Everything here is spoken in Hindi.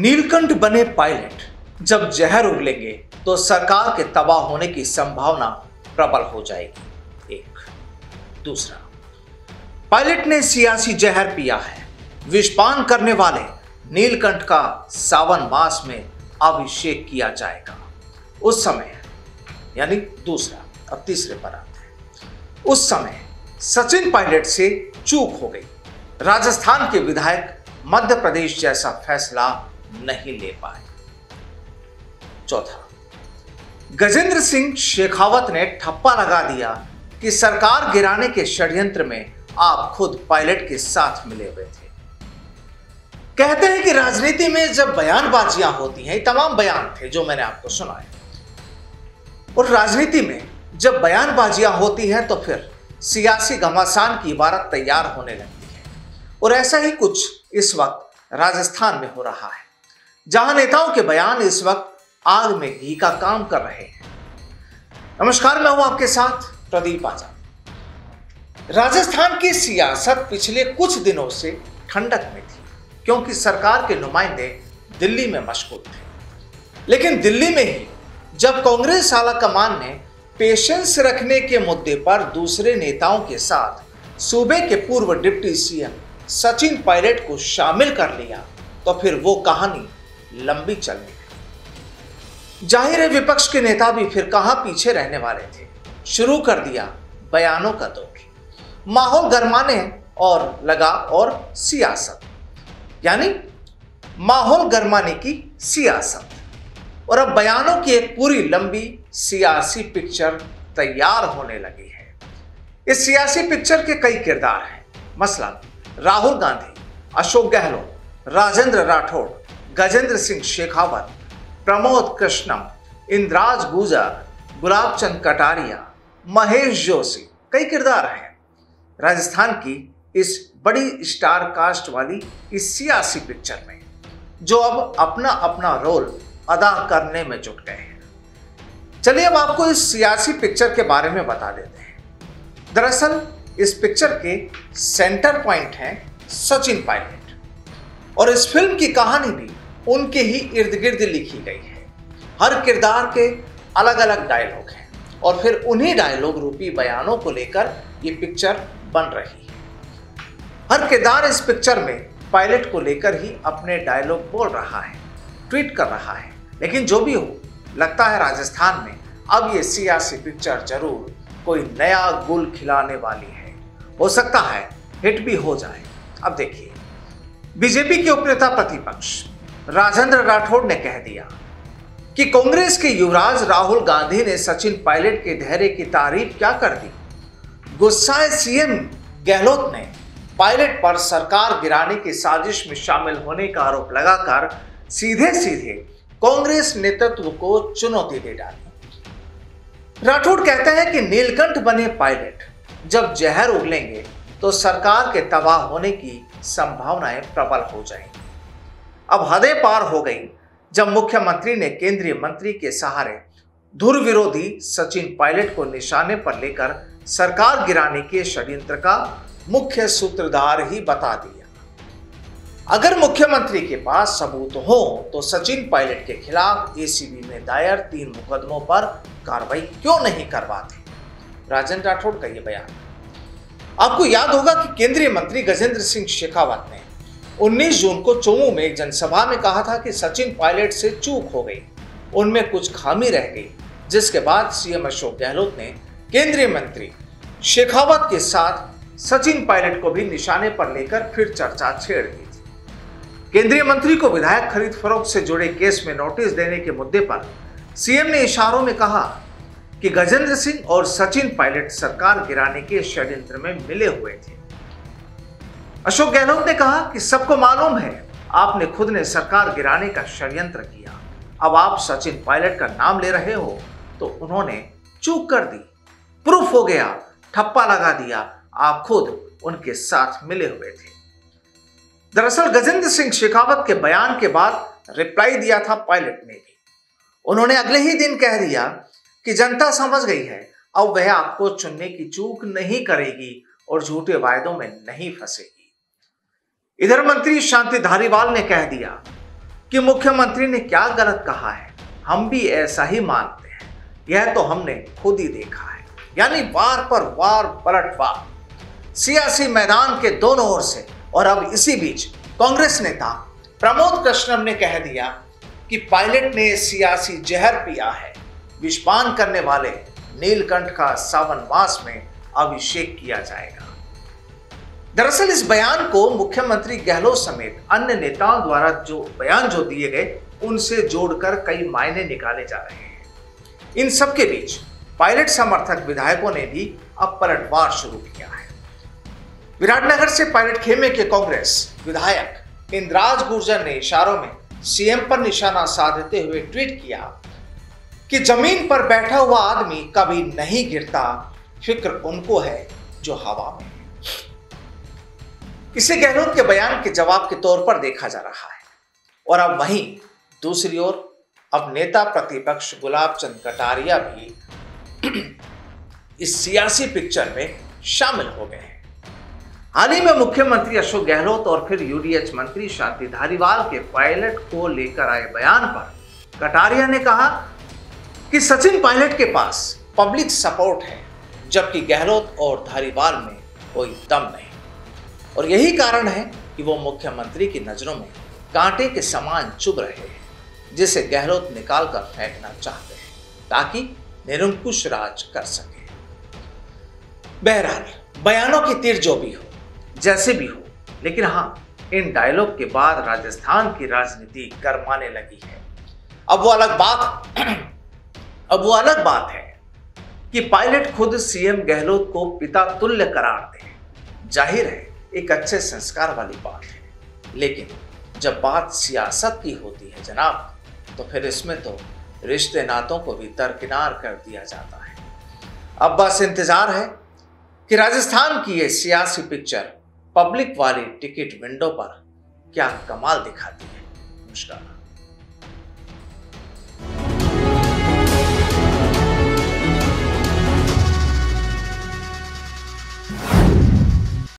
नीलकंठ बने पायलट, जब जहर उगलेंगे तो सरकार के तबाह होने की संभावना प्रबल हो जाएगी। एक दूसरा, पायलट ने सियासी जहर पिया है। विषपान करने वाले नीलकंठ का सावन मास में अभिषेक किया जाएगा। उस समय, यानी दूसरा, अब तीसरे पर आते हैं। उस समय सचिन पायलट से चूक हो गई। राजस्थान के विधायक मध्य प्रदेश जैसा फैसला नहीं ले पाए। चौथा, गजेंद्र सिंह शेखावत ने ठप्पा लगा दिया कि सरकार गिराने के षड्यंत्र में आप खुद पायलट के साथ मिले हुए थे। कहते हैं कि राजनीति में जब बयानबाजियां होती हैं, तमाम बयान थे जो मैंने आपको सुनाए, और राजनीति में जब बयानबाजियां होती हैं तो फिर सियासी घमासान की इबारत तैयार होने लगती है। और ऐसा ही कुछ इस वक्त राजस्थान में हो रहा है, जहां नेताओं के बयान इस वक्त आग में घी का काम कर रहे हैं। नमस्कार, मैं हूं आपके साथ प्रदीप आजाद। राजस्थान की सियासत पिछले कुछ दिनों से ठंडक में थी, क्योंकि सरकार के नुमाइंदे दिल्ली में मशगूल थे। लेकिन दिल्ली में ही जब कांग्रेस आला कमान ने पेशेंस रखने के मुद्दे पर दूसरे नेताओं के साथ सूबे के पूर्व डिप्टी सीएम सचिन पायलट को शामिल कर लिया, तो फिर वो कहानी लंबी चलने लगी। जाहिर है, विपक्ष के नेता भी फिर कहां पीछे रहने वाले थे। शुरू कर दिया बयानों का दौर, माहौल गरमाने और सियासत, यानी माहौल गरमाने की सियासत। और अब बयानों की एक पूरी लंबी सियासी पिक्चर तैयार होने लगी है। इस सियासी पिक्चर के कई किरदार हैं, मसलन राहुल गांधी, अशोक गहलोत, राजेंद्र राठौड़, गजेंद्र सिंह शेखावत, प्रमोद कृष्णम, इंद्राज गुर्जर, गुलाब चंद कटारिया, महेश जोशी, कई किरदार हैं राजस्थान की इस बड़ी स्टार कास्ट वाली इस सियासी पिक्चर में, जो अब अपना अपना रोल अदा करने में जुट गए हैं। चलिए अब आपको इस सियासी पिक्चर के बारे में बता देते हैं। दरअसल इस पिक्चर के सेंटर पॉइंट हैं सचिन पायलट, और इस फिल्म की कहानी भी उनके ही इर्द गिर्द लिखी गई है। हर किरदार के अलग अलग डायलॉग हैं, और फिर उन्हीं डायलॉग रूपी बयानों को लेकर ये पिक्चर बन रही है। हर किरदार इस पिक्चर में पायलट को लेकर ही अपने डायलॉग बोल रहा है, ट्वीट कर रहा है। लेकिन जो भी हो, लगता है राजस्थान में अब ये सियासी पिक्चर जरूर कोई नया गुल खिलाने वाली है। हो सकता है हिट भी हो जाए। अब देखिए, बीजेपी के उपनेता प्रतिपक्ष राजेंद्र राठौड़ ने कह दिया कि कांग्रेस के युवराज राहुल गांधी ने सचिन पायलट के धैर्य की तारीफ क्या कर दी। गुस्साए सीएम गहलोत ने पायलट पर सरकार गिराने की साजिश में शामिल होने का आरोप लगाकर सीधे सीधे कांग्रेस नेतृत्व को चुनौती दे डाली। राठौड़ कहते हैं कि नीलकंठ बने पायलट, जब जहर उगलेंगे तो सरकार के तबाह होने की संभावनाएं प्रबल हो जाएंगी। अब हदें पार हो गई, जब मुख्यमंत्री ने केंद्रीय मंत्री के सहारे धुर विरोधी सचिन पायलट को निशाने पर लेकर सरकार गिराने के षड्यंत्र का मुख्य सूत्रधार ही बता दिया। अगर मुख्यमंत्री के पास सबूत हो तो सचिन पायलट के खिलाफ एसीबी में दायर 3 मुकदमों पर कार्रवाई क्यों नहीं करवाते। राजेंद्र राठौड़ का यह बयान। आपको याद होगा कि केंद्रीय मंत्री गजेंद्र सिंह शेखावत ने 19 जून को चोमू में एक जनसभा में कहा था कि सचिन पायलट से चूक हो गई, उनमें कुछ खामी रह गई, जिसके बाद सीएम अशोक गहलोत ने केंद्रीय मंत्री शेखावत के साथ सचिन पायलट को भी निशाने पर लेकर फिर चर्चा छेड़ दी थी। केंद्रीय मंत्री को विधायक खरीद फरोख्त से जुड़े केस में नोटिस देने के मुद्दे पर सीएम ने इशारों में कहा कि गजेंद्र सिंह और सचिन पायलट सरकार गिराने के षड्यंत्र में मिले हुए थे। अशोक गहलोत ने कहा कि सबको मालूम है आपने खुद ने सरकार गिराने का षड्यंत्र किया, अब आप सचिन पायलट का नाम ले रहे हो, तो उन्होंने चूक कर दी, प्रूफ हो गया, ठप्पा लगा दिया, आप खुद उनके साथ मिले हुए थे। दरअसल गजेंद्र सिंह शेखावत के बयान के बाद रिप्लाई दिया था पायलट ने भी। उन्होंने अगले ही दिन कह दिया कि जनता समझ गई है, अब वह आपको चुनने की चूक नहीं करेगी और झूठे वायदों में नहीं फंसेगी। इधर मंत्री शांति धारीवाल ने कह दिया कि मुख्यमंत्री ने क्या गलत कहा है, हम भी ऐसा ही मानते हैं, यह तो हमने खुद ही देखा है। यानी वार पर वार पलटवार सियासी मैदान के दोनों ओर से। और अब इसी बीच कांग्रेस नेता प्रमोद कृष्णम ने कह दिया कि पायलट ने सियासी जहर पिया है, विषपान करने वाले नीलकंठ का सावन मास में अभिषेक किया जाएगा। दरअसल इस बयान को मुख्यमंत्री गहलोत समेत अन्य नेताओं द्वारा जो दिए गए उनसे जोड़कर कई मायने निकाले जा रहे हैं। इन सब के बीच पायलट समर्थक विधायकों ने भी अब पलटवार शुरू किया है। विराटनगर से पायलट खेमे के कांग्रेस विधायक इंद्राज गुर्जर ने इशारों में सीएम पर निशाना साधते हुए ट्वीट किया कि जमीन पर बैठा हुआ आदमी कभी नहीं गिरता, फिक्र उनको है जो हवा में है। इसे गहलोत के बयान के जवाब के तौर पर देखा जा रहा है। और अब वहीं दूसरी ओर अब नेता प्रतिपक्ष गुलाब चंद कटारिया भी इस सियासी पिक्चर में शामिल हो गए हैं। हाल ही में मुख्यमंत्री अशोक गहलोत और फिर यूडीएच मंत्री शांति धारीवाल के पायलट को लेकर आए बयान पर कटारिया ने कहा कि सचिन पायलट के पास पब्लिक सपोर्ट है, जबकि गहलोत और धारीवाल में कोई दम नहीं। और यही कारण है कि वो मुख्यमंत्री की नजरों में कांटे के समान चुभ रहे हैं, जिसे गहलोत निकाल कर फेंकना चाहते हैं ताकि निरंकुश राज कर सके। बहरहाल बयानों की तीर जो भी हो, जैसे भी हो, लेकिन हाँ, इन डायलॉग के बाद राजस्थान की राजनीति गरमाने लगी है। अब वो अलग बात है कि पायलट खुद सीएम गहलोत को पिता तुल्य करार दे। जाहिर है एक अच्छे संस्कार वाली बात है, लेकिन जब बात सियासत की होती है जनाब, तो फिर इसमें तो रिश्ते नातों को भी दरकिनार कर दिया जाता है। अब बस इंतजार है कि राजस्थान की ये सियासी पिक्चर पब्लिक वाली टिकट विंडो पर क्या कमाल दिखाती है। नमस्कार।